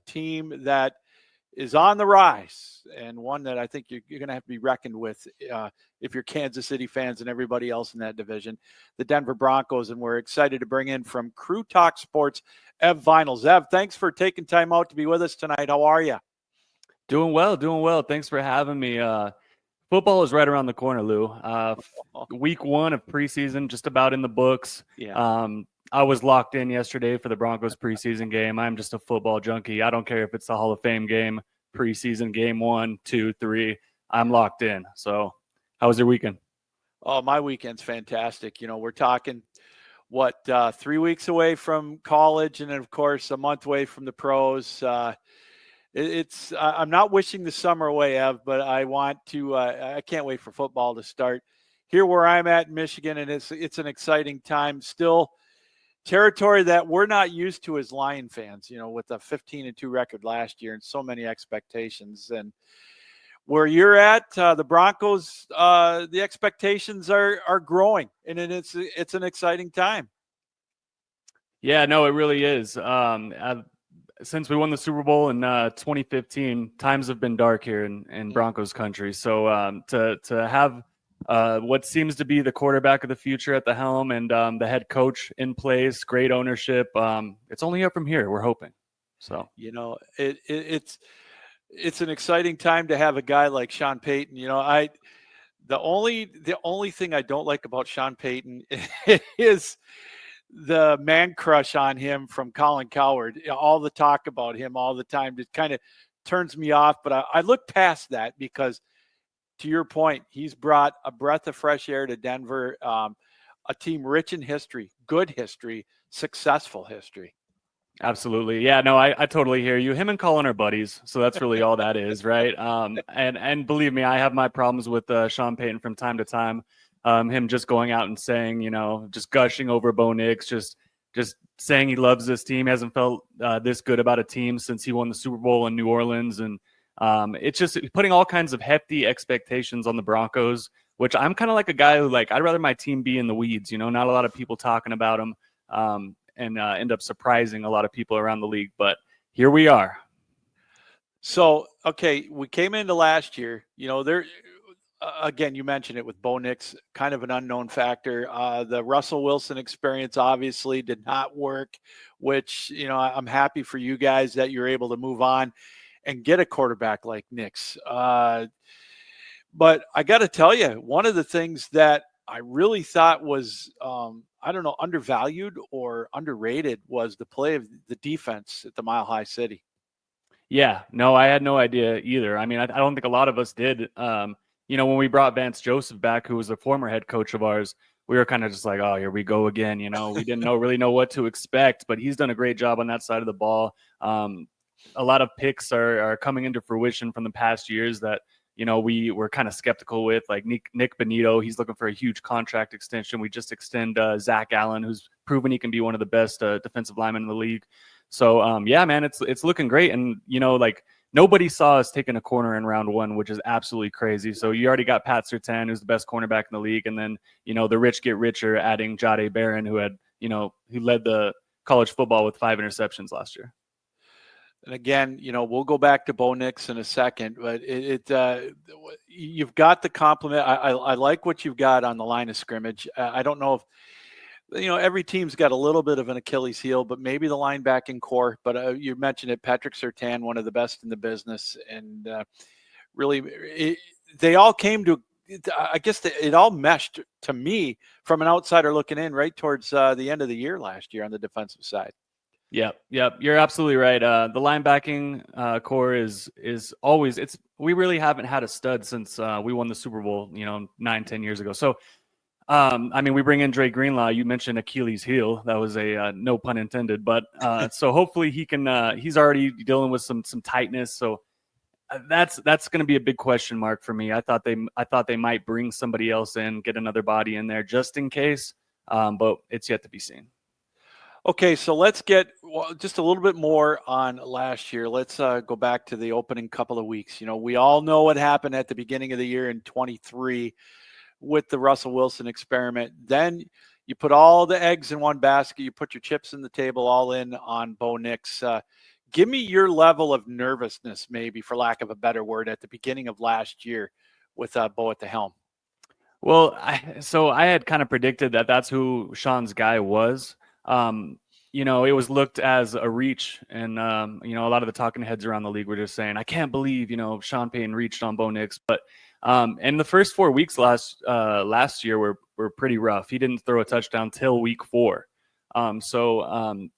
team that is on the rise, and one that I think you're going to have to be reckoned with if you're Kansas City fans and everybody else in that division, the Denver Broncos. And we're excited to bring in from Crew Talk Sports, Ev Vinyls. Ev, thanks for taking time out to be with us tonight. How are you? Doing well. Thanks for having me. Football is right around the corner, Lou. Week 1 of preseason, just about in the books. Yeah. I was locked in yesterday for the Broncos preseason game. I'm just a football junkie. I don't care if it's the Hall of Fame game, preseason game 1, 2, 3. I'm locked in. So how was your weekend? Oh, my weekend's fantastic. We're talking, 3 weeks away from college, and then, of course, a month away from the pros. I'm not wishing the summer away, Ev, but I can't wait for football to start here where I'm at in Michigan, and it's an exciting time. Still territory that we're not used to as Lion fans, with a 15-2 record last year and so many expectations. And where you're at, the Broncos, the expectations are growing, and it's an exciting time. Yeah, no, it really is. Since we won the Super Bowl in 2015, times have been dark here in Broncos country. So to have what seems to be the quarterback of the future at the helm and the head coach in place, great ownership, it's only up from here. We're hoping. So it's an exciting time to have a guy like Sean Payton. The only thing I don't like about Sean Payton is the man crush on him from Colin Cowherd. All the talk about him all the time just kind of turns me off. But I look past that because, to your point, he's brought a breath of fresh air to Denver, a team rich in history, good history, successful history. Absolutely. Yeah, no, I totally hear you. Him and Colin are buddies. So that's really all that is, right? And believe me, I have my problems with Sean Payton from time to time. Him just going out and saying, just gushing over Bo Nix, just saying he loves this team. He hasn't felt this good about a team since he won the Super Bowl in New Orleans. And it's just putting all kinds of hefty expectations on the Broncos, which I'm kind of like a guy who, I'd rather my team be in the weeds, not a lot of people talking about them, and end up surprising a lot of people around the league. But here we are. So, okay, we came into last year, again, you mentioned it with Bo Nix, kind of an unknown factor. The Russell Wilson experience obviously did not work, which, I'm happy for you guys that you're able to move on and get a quarterback like Nix. But I got to tell you, one of the things that I really thought was, undervalued or underrated was the play of the defense at the Mile High City. Yeah, no, I had no idea either. I mean, I don't think a lot of us did. When we brought Vance Joseph back, who was a former head coach of ours, we were kind of just like, oh, here we go again. We didn't really know what to expect, but he's done a great job on that side of the ball. A lot of picks are coming into fruition from the past years that, we were kind of skeptical with, like Nick Bonito. He's looking for a huge contract extension. We just extend Zach Allen, who's proven he can be one of the best defensive linemen in the league. So, yeah, man, it's looking great. And, nobody saw us taking a corner in round 1, which is absolutely crazy. So you already got Pat Surtain, who's the best cornerback in the league. And then, the rich get richer, adding Jahdae Barron, who led the college football with 5 interceptions last year. And again, we'll go back to Bo Nix in a second, but you've got the compliment. I like what you've got on the line of scrimmage. I don't know if, every team's got a little bit of an Achilles heel, but maybe the linebacking core. But you mentioned it, Patrick Surtain, one of the best in the business. And really, they all came to, I guess it all meshed to me from an outsider looking in right towards the end of the year last year on the defensive side. Yep. You're absolutely right. The linebacking core is always we really haven't had a stud since we won the Super Bowl, 9-10 years ago. So, we bring in Dre Greenlaw. You mentioned Achilles heel. That was a no pun intended. But so hopefully he can. He's already dealing with some tightness. So that's going to be a big question mark for me. I thought they might bring somebody else in, get another body in there just in case. But it's yet to be seen. Okay, so let's get just a little bit more on last year. Let's go back to the opening couple of weeks. We all know what happened at the beginning of the year in 23 with the Russell Wilson experiment. Then you put all the eggs in one basket. You put your chips in the table all in on Bo Nix. Give me your level of nervousness, maybe for lack of a better word, at the beginning of last year with Bo at the helm. Well, I had kind of predicted that that's who Sean's guy was. It was looked as a reach, and a lot of the talking heads around the league were just saying, "I can't believe Sean Payton reached on Bo Nix." But and the first 4 weeks last year were pretty rough. He didn't throw a touchdown till week 4. The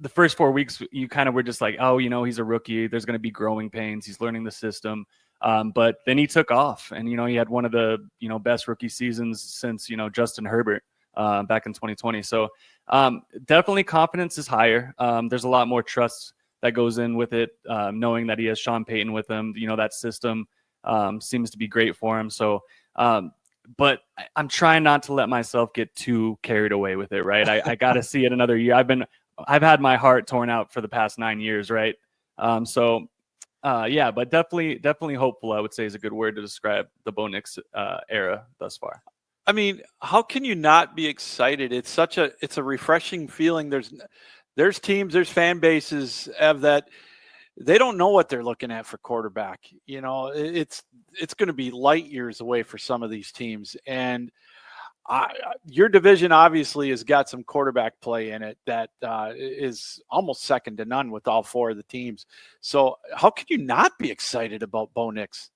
first 4 weeks, you kind of were just like, oh, he's a rookie. There's going to be growing pains. He's learning the system. But then he took off, and he had one of the best rookie seasons since Justin Herbert back in 2020. So definitely confidence is higher. There's a lot more trust that goes in with it, knowing that he has Sean Payton with him. That system seems to be great for him. So, but I'm trying not to let myself get too carried away with it. Right, I got to see it another year. I've had my heart torn out for the past 9 years. Right, yeah, but definitely hopeful, I would say, is a good word to describe the Bo Nix era thus far. I mean, how can you not be excited? It's a refreshing feeling. There's teams, there's fan bases have that they don't know what they're looking at for quarterback. It's going to be light years away for some of these teams, and your division obviously has got some quarterback play in it that is almost second to none with all 4 of the teams. So how can you not be excited about Bo Nix?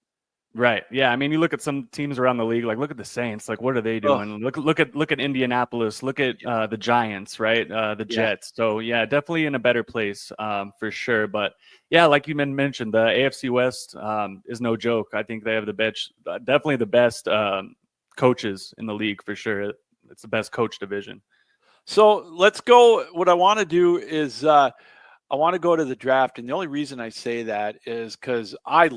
Right. Yeah. I mean, you look at some teams around the league, like look at the Saints, like what are they doing? Look at Indianapolis, look at the Giants, right? The Jets. So yeah, definitely in a better place for sure. But yeah, like you mentioned, the AFC West is no joke. I think they have definitely the best coaches in the league for sure. It's the best coach division. So let's go. What I want to do is I want to go to the draft. And the only reason I say that is because I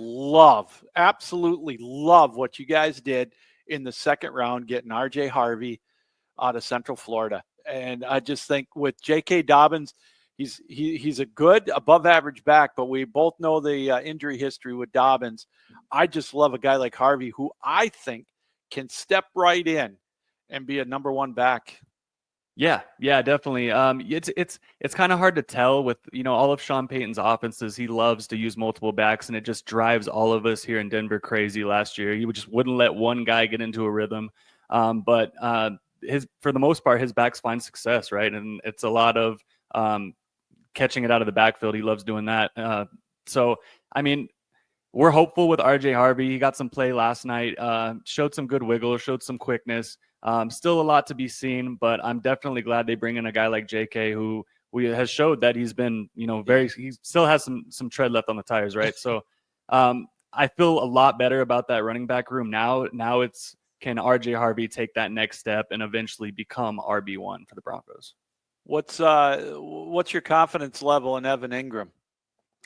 absolutely love what you guys did in the second round, getting RJ Harvey out of Central Florida. And I just think with J.K. Dobbins, he's a good above average back, but we both know the injury history with Dobbins. I just love a guy like Harvey, who I think can step right in and be a number 1 back. Yeah, definitely. It's kind of hard to tell with all of Sean Payton's offenses. He loves to use multiple backs, and it just drives all of us here in Denver crazy. Last year, he just wouldn't let one guy get into a rhythm. But for the most part, his backs find success, right? And it's a lot of catching it out of the backfield. He loves doing that. So I mean, we're hopeful with RJ Harvey. He got some play last night, showed some good wiggle, showed some quickness. Still a lot to be seen, but I'm definitely glad they bring in a guy like JK who has showed that he's been, he still has some tread left on the tires, right? So I feel a lot better about that running back room now. Now can RJ Harvey take that next step and eventually become RB1 for the Broncos? What's your confidence level in Evan Ingram?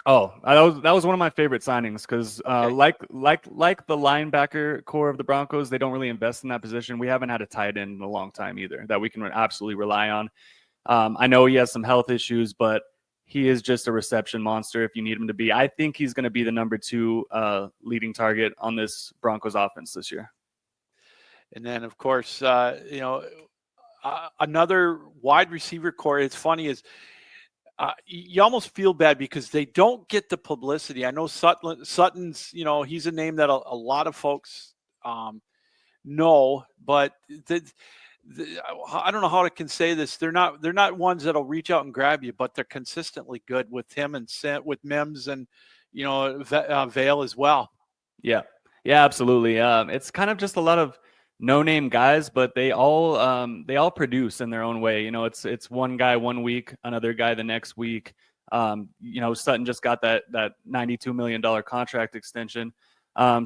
Oh, that was one of my favorite signings because like the linebacker core of the Broncos, they don't really invest in that position. We haven't had a tight end in a long time either that we can absolutely rely on. I know he has some health issues, but he is just a reception monster if you need him to be. I think he's going to be the number 2 leading target on this Broncos offense this year. And then, of course, another wide receiver core. It's funny is you almost feel bad because they don't get the publicity. I know Sutton's, he's a name that a lot of folks know, but I don't know how I can say this. They're not ones that'll reach out and grab you, but they're consistently good with him and with Mims and Vale as well. Yeah, absolutely. It's kind of just a lot of no-name guys, but they all produce in their own way. It's one guy one week, another guy the next week. Sutton just got that $92 million contract extension,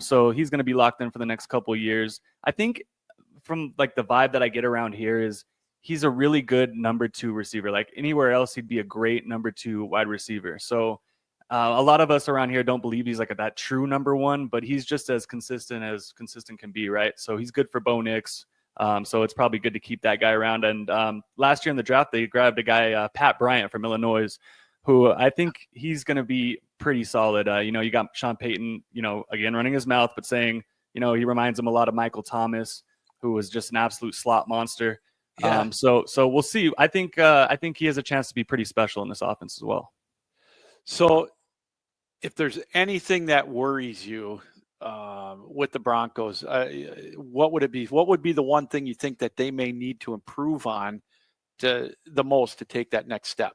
so he's going to be locked in for the next couple of years. I think from like the vibe that I get around here is he's a really good number 2 receiver. Like anywhere else, he'd be a great number 2 wide receiver. So a lot of us around here don't believe he's like that true number 1, but he's just as consistent can be, right? So he's good for Bo Nix. So it's probably good to keep that guy around. And last year in the draft, they grabbed a guy, Pat Bryant from Illinois, who I think he's going to be pretty solid. You got Sean Payton, again, running his mouth, but saying, he reminds him a lot of Michael Thomas, who was just an absolute slot monster. Yeah. So we'll see. I think he has a chance to be pretty special in this offense as well. So if there's anything that worries you with the Broncos, what would it be? What would be the one thing you think that they may need to improve on the most to take that next step?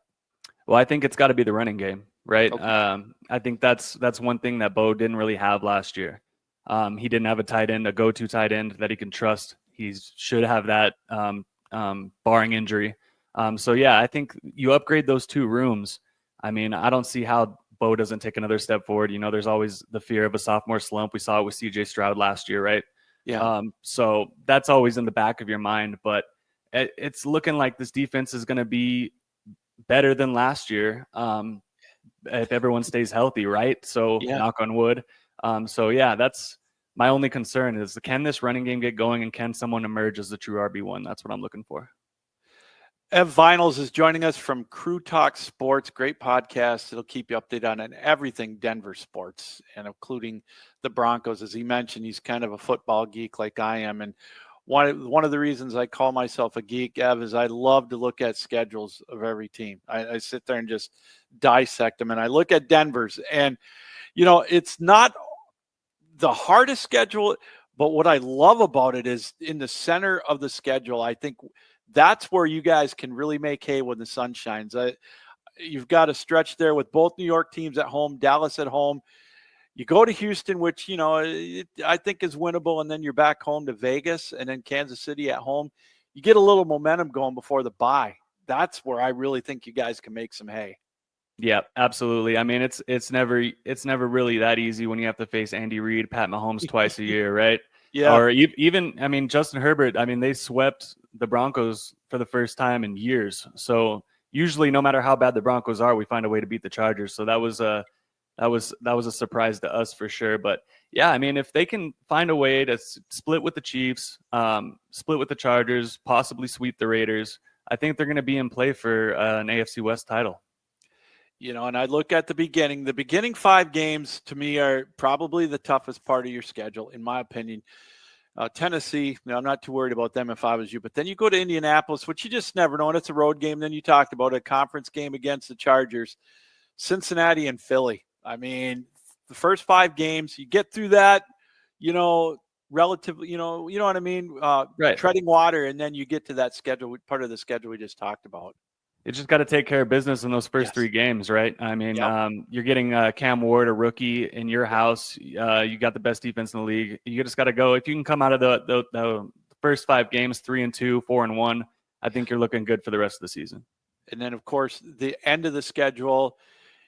Well, I think it's got to be the running game, right? Okay. I think that's one thing that Bo didn't really have last year. He didn't have a tight end, a go-to tight end that he can trust. He should have that, barring injury. So yeah, I think you upgrade those two rooms. I mean, I don't see how Bo doesn't take another step forward. There's always the fear of a sophomore slump. We saw it with CJ Stroud last year, right? Yeah. So that's always in the back of your mind. But it's looking like this defense is going to be better than last year, if everyone stays healthy, right? So Yeah. knock on wood. So yeah, that's my only concern is, can this running game get going, and can someone emerge as the true RB1? That's what I'm looking for. Ev Vinyls is joining us from Crew Talk Sports. Great podcast. It'll keep you updated on everything Denver sports, and including the Broncos. As he mentioned, he's kind of a football geek like I am. And one of the reasons I call myself a geek, Ev, is I love to look at schedules of every team. I sit there and just dissect them. And I look at Denver's, and, it's not the hardest schedule, but what I love about it is in the center of the schedule, I think that's where you guys can really make hay when the sun shines. You've got a stretch there with both New York teams at home, Dallas at home. You go to Houston, which, I think is winnable, and then you're back home to Vegas, and then Kansas City at home. You get a little momentum going before the bye. That's where I really think you guys can make some hay. Yeah, absolutely. I mean, it's never really that easy when you have to face Andy Reid, Pat Mahomes twice a year, right? Yeah. Or even, I mean, Justin Herbert. I mean, they swept the Broncos for the first time in years. So usually, no matter how bad the Broncos are, we find a way to beat the Chargers. So that was a surprise to us for sure. But yeah, I mean, if they can find a way to split with the Chiefs, split with the Chargers, possibly sweep the Raiders, I think they're going to be in play for an AFC West title. And I look at the beginning 5 games to me are probably the toughest part of your schedule, in my opinion. Tennessee, I'm not too worried about them if I was you, but then you go to Indianapolis, which you just never know, and it's a road game. Then you talked about a conference game against the Chargers, Cincinnati and Philly. I mean, the first 5 games, you get through that, relatively, you know what I mean? Right. Treading water, and then you get to that schedule, part of the schedule we just talked about. You just got to take care of business in those first 3 games, right? I mean, Yep. you're getting Cam Ward, a rookie, in your house. You got the best defense in the league. You just got to go. If you can come out of the first 5 games 3-2, 4-1, I think you're looking good for the rest of the season. And then, of course, the end of the schedule,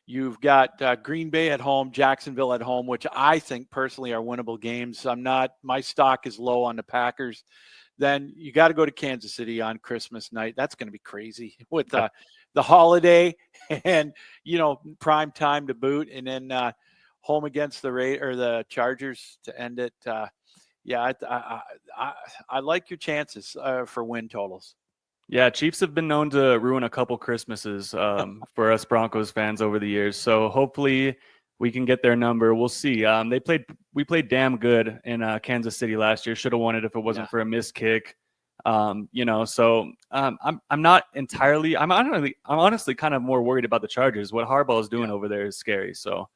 you've got Green Bay at home, Jacksonville at home, which I think personally are winnable games. My stock is low on the Packers. Then you got to go to Kansas City on Christmas night. That's going to be crazy with the holiday and, prime time to boot. And then home against the Chargers to end it. I like your chances for win totals. Yeah, Chiefs have been known to ruin a couple Christmases for us Broncos fans over the years. So hopefully we can get their number. We'll see. We played damn good in Kansas City last year. Should have won it if it wasn't for a missed kick. I'm not entirely. I'm honestly kind of more worried about the Chargers. What Harbaugh is doing over there is scary. So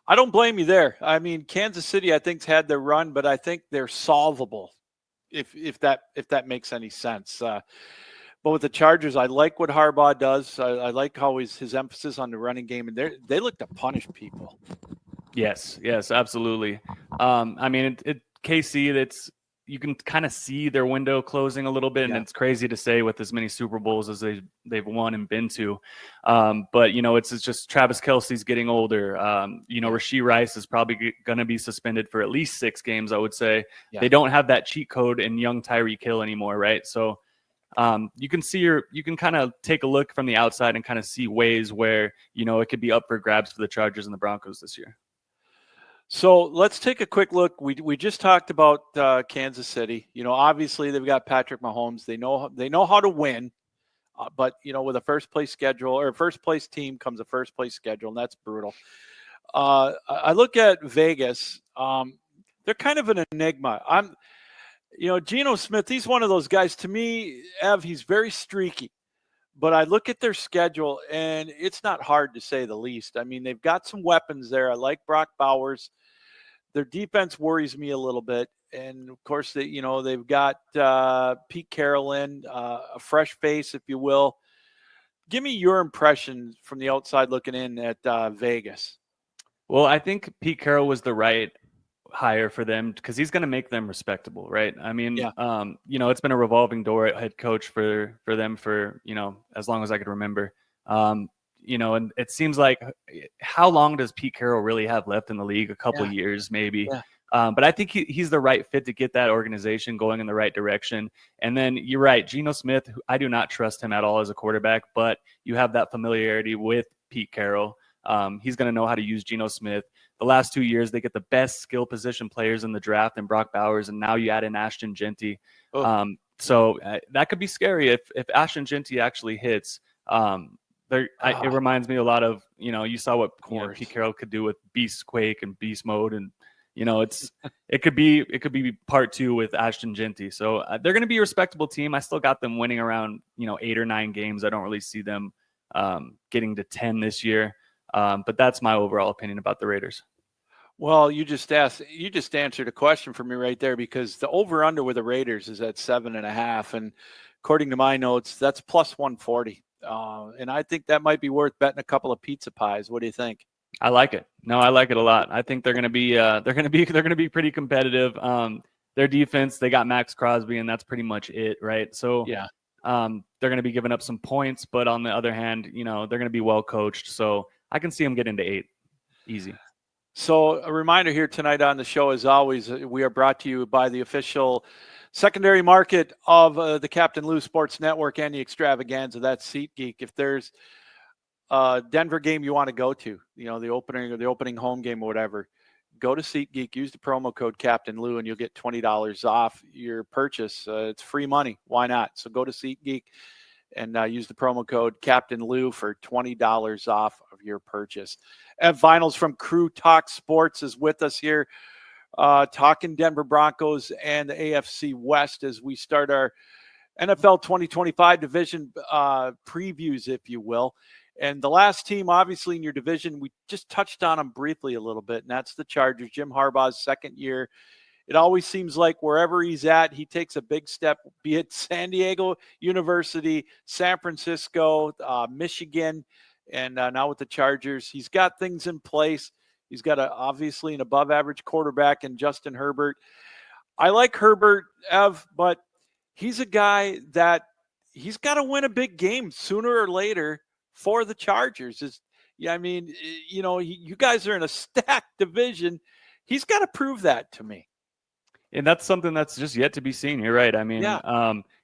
I don't blame you there. I mean, Kansas City, I think, had their run, but I think they're solvable. If that makes any sense. But with the Chargers, I like what Harbaugh does. I like how his emphasis on the running game, and they look to punish people. Yes, absolutely. I mean, KC, you can kind of see their window closing a little bit, and it's crazy to say with as many Super Bowls as they've won and been to. But it's just Travis Kelce's getting older. Rashee Rice is probably going to be suspended for at least 6 games, I would say. Yeah. They don't have that cheat code in young Tyreek Hill anymore, right? So you can kind of take a look from the outside and kind of see ways where it could be up for grabs for the Chargers and the Broncos this year. So let's take a quick look. We just talked about Kansas City. Obviously they've got Patrick Mahomes. They know how to win, but with a first place schedule or first place team comes a first place schedule, and that's brutal. I look at Vegas. They're kind of an enigma. Geno Smith. He's one of those guys. To me, Ev, he's very streaky. but I look at their schedule, and it's not hard to say the least. I mean, they've got some weapons there. I like Brock Bowers. Their defense worries me a little bit, and of course, they've got Pete Carroll in, a fresh face, if you will. Give me your impression from the outside looking in at Vegas. Well, I think Pete Carroll was the right hire for them because he's going to make them respectable, right? I mean, Yeah. it's been a revolving door at head coach for them for as long as I could remember. And it seems like how long does Pete Carroll really have left in the league? A couple Yeah. years, maybe. Yeah. But I think he's the right fit to get that organization going in the right direction. And then you're right, Geno Smith. I do not trust him at all as a quarterback, but you have that familiarity with Pete Carroll. He's going to know how to use Geno Smith. The last 2 years, they get the best skill position players in the draft in Brock Bowers, and now you add in Ashton Genty. So that could be scary if Ashton Genty actually hits. It reminds me a lot of, you saw what Pete Carroll could do with Beast Quake and Beast Mode, and it could be part 2 with Ashton Genty. So they're going to be a respectable team. I still got them winning around 8 or 9 games. I don't really see them getting to 10 this year. But that's my overall opinion about the Raiders. Well, you just answered a question for me right there, because the over under with the Raiders is at 7.5. And according to my notes, that's plus 140. And I think that might be worth betting a couple of pizza pies. What do you think? I like it. No, I like it a lot. I think they're going to be pretty competitive. Their defense, they got Max Crosby, and that's pretty much it, right? So yeah, they're going to be giving up some points, but on the other hand, they're going to be well coached. So I can see them getting to 8 easy. So a reminder here tonight on the show, as always, we are brought to you by the official secondary market of the Captain Lou Sports Network and the Extravaganza. That's SeatGeek. If there's a Denver game you want to go to, the opening home game or whatever, go to SeatGeek, use the promo code Captain Lou, and you'll get $20 off your purchase. It's free money. Why not? So go to SeatGeek and use the promo code Captain Lou for $20 off of your purchase. Ev Vinyls from Crew Talk Sports is with us here, talking Denver Broncos and the AFC West as we start our NFL 2025 division previews, if you will. And the last team, obviously, in your division, we just touched on them briefly a little bit, and that's the Chargers. Jim Harbaugh's second year. It always seems like wherever he's at, he takes a big step, be it San Diego University, San Francisco, Michigan, and now with the Chargers. He's got things in place. He's got obviously an above-average quarterback in Justin Herbert. I like Herbert, Ev, but he's a guy that he's got to win a big game sooner or later for the Chargers. You guys are in a stacked division. He's got to prove that to me. And that's something that's just yet to be seen. You're right. I mean, yeah.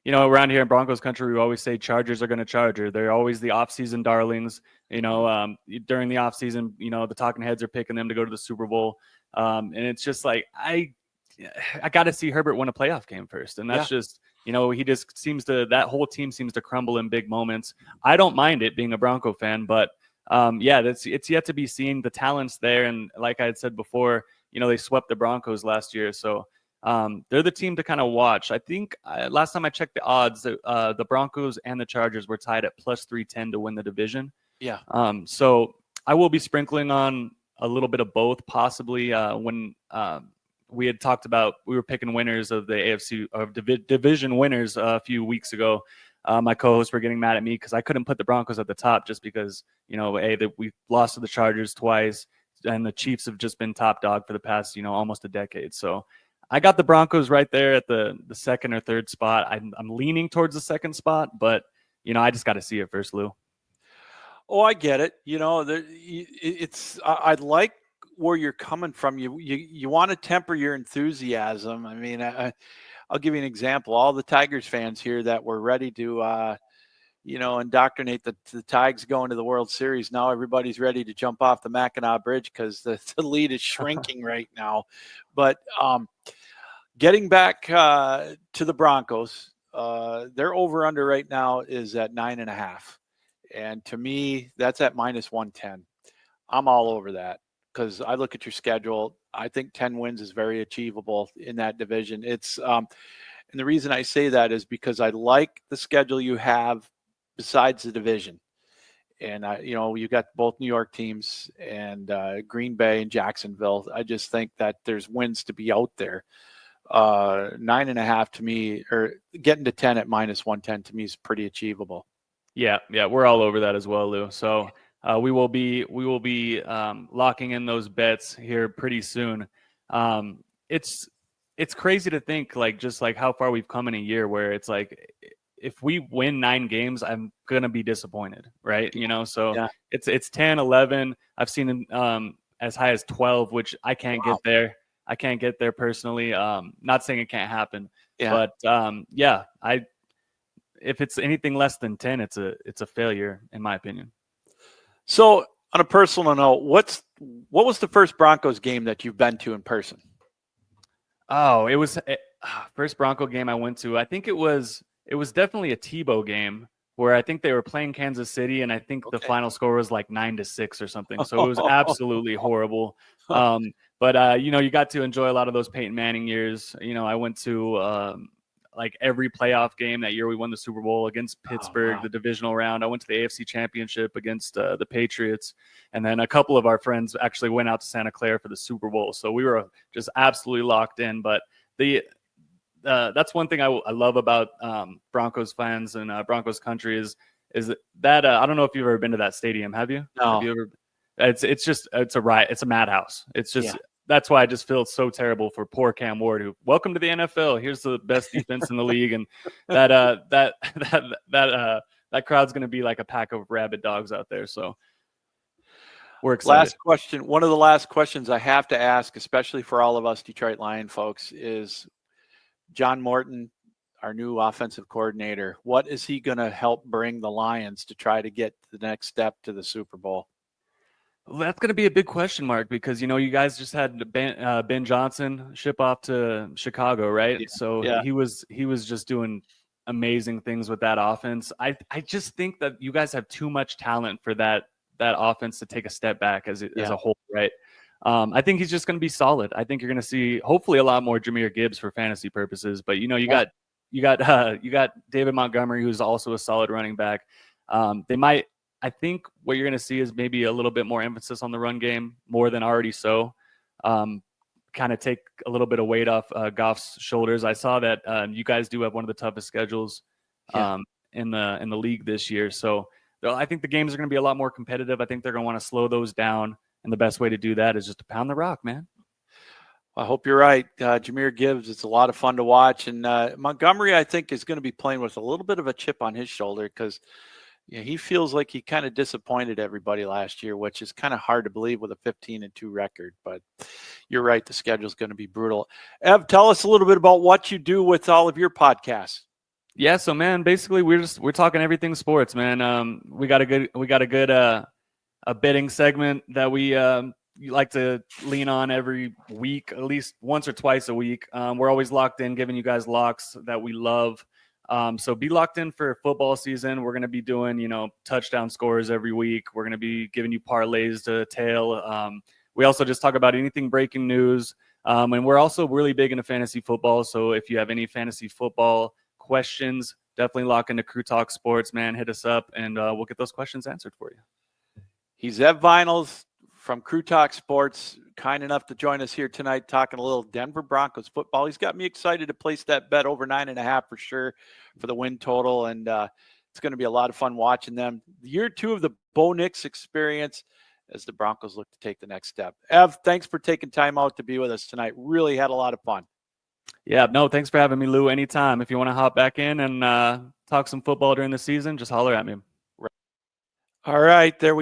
Around here in Broncos country, we always say Chargers are going to Charger. They're always the offseason darlings. During the offseason, the talking heads are picking them to go to the Super Bowl. And it's just like, I got to see Herbert win a playoff game first. And that's just, he just that whole team seems to crumble in big moments. I don't mind it being a Bronco fan, but it's yet to be seen. The talent's there. And like I had said before, they swept the Broncos last year. So, they're the team to kind of watch. I think last time I checked the odds, the Broncos and the Chargers were tied at plus 310 to win the division. Yeah. So I will be sprinkling on a little bit of both, possibly when we had talked about, we were picking winners of the AFC of division winners a few weeks ago. My co-hosts were getting mad at me because I couldn't put the Broncos at the top just because, that we lost to the Chargers twice and the Chiefs have just been top dog for the past, almost a decade. So I got the Broncos right there at the second or third spot. I'm leaning towards the second spot, but I just got to see it first, Lou. Oh, I get it. I like where you're coming from. You want to temper your enthusiasm. I mean, I'll give you an example. All the Tigers fans here that were ready to, indoctrinate the Tigers going to the World Series. Now everybody's ready to jump off the Mackinac Bridge because the lead is shrinking right now. But getting back to the Broncos, their over-under right now is at 9.5. And to me, that's at minus 110. I'm all over that because I look at your schedule. I think 10 wins is very achievable in that division. And the reason I say that is because I like the schedule you have besides the division. And you got both New York teams and Green Bay and Jacksonville. I just think that there's wins to be out there. 9.5 to me, or getting to 10 at -110 to me is pretty achievable. Yeah, we're all over that as well, Lou. So we will be locking in those bets here pretty soon. It's crazy to think just how far we've come in a year where it's like, if we win 9 games, I'm gonna be disappointed, right? So Yeah. it's 10, 11. I've seen as high as 12, which I can't get there. I can't get there personally. Not saying it can't happen, but if it's anything less than 10, it's a failure in my opinion. So on a personal note, what was the first Broncos game that you've been to in person? Oh, it was first Bronco game I went to. I think it was definitely a Tebow game where I think they were playing Kansas City, and I think the final score was like 9-6 or something. So it was absolutely horrible. But you got to enjoy a lot of those Peyton Manning years. I went to every playoff game that year. We won the Super Bowl against Pittsburgh, the divisional round. I went to the AFC Championship against the Patriots. And then a couple of our friends actually went out to Santa Clara for the Super Bowl. So we were just absolutely locked in. But that's one thing I love about Broncos fans and Broncos country is that I don't know if you've ever been to that stadium. Have you? No. Have you ever? It's a riot. It's a madhouse. It's just that's why I just feel so terrible for poor Cam Ward, who welcome to the NFL. Here's the best defense in the league, and that crowd's going to be like a pack of rabid dogs out there. So we're excited. Last question. One of the last questions I have to ask, especially for all of us Detroit Lion folks, is John Morton, our new offensive coordinator. What is he going to help bring the Lions to try to get the next step to the Super Bowl? Well, that's going to be a big question mark because, you guys just had Ben Johnson ship off to Chicago, right? Yeah. So he was just doing amazing things with that offense. I just think that you guys have too much talent for that offense to take a step back as a whole, right? I think he's just going to be solid. I think you're going to see hopefully a lot more Jahmyr Gibbs for fantasy purposes, but you got David Montgomery, who's also a solid running back. I think what you're going to see is maybe a little bit more emphasis on the run game, more than already so. Kind of take a little bit of weight off Goff's shoulders. I saw that you guys do have one of the toughest schedules in the league this year. So I think the games are going to be a lot more competitive. I think they're going to want to slow those down, and the best way to do that is just to pound the rock, man. I hope you're right. Jahmyr Gibbs, it's a lot of fun to watch. And Montgomery, I think, is going to be playing with a little bit of a chip on his shoulder because he feels like he kind of disappointed everybody last year, which is kind of hard to believe with a 15-2 record. But you're right, the schedule is going to be brutal. Ev, tell us a little bit about what you do with all of your podcasts. Yeah, so man, basically we're talking everything sports, man. We got a good a betting segment that we like to lean on every week, at least once or twice a week. We're always locked in, giving you guys locks that we love. So be locked in for football season. We're going to be doing, touchdown scores every week. We're going to be giving you parlays to tail. We also just talk about anything breaking news. And we're also really big into fantasy football. So if you have any fantasy football questions, definitely lock into Crew Talk Sports, man. Hit us up and we'll get those questions answered for you. He's Ev Vinyls from Crew Talk Sports, kind enough to join us here tonight, talking a little Denver Broncos football. He's got me excited to place that bet over 9.5 for sure for the win total, and it's going to be a lot of fun watching them. Year 2 of the Bo Nix experience as the Broncos look to take the next step. Ev, thanks for taking time out to be with us tonight. Really had a lot of fun. Yeah, no, thanks for having me, Lou. Anytime. If you want to hop back in and talk some football during the season, just holler at me. All right, there we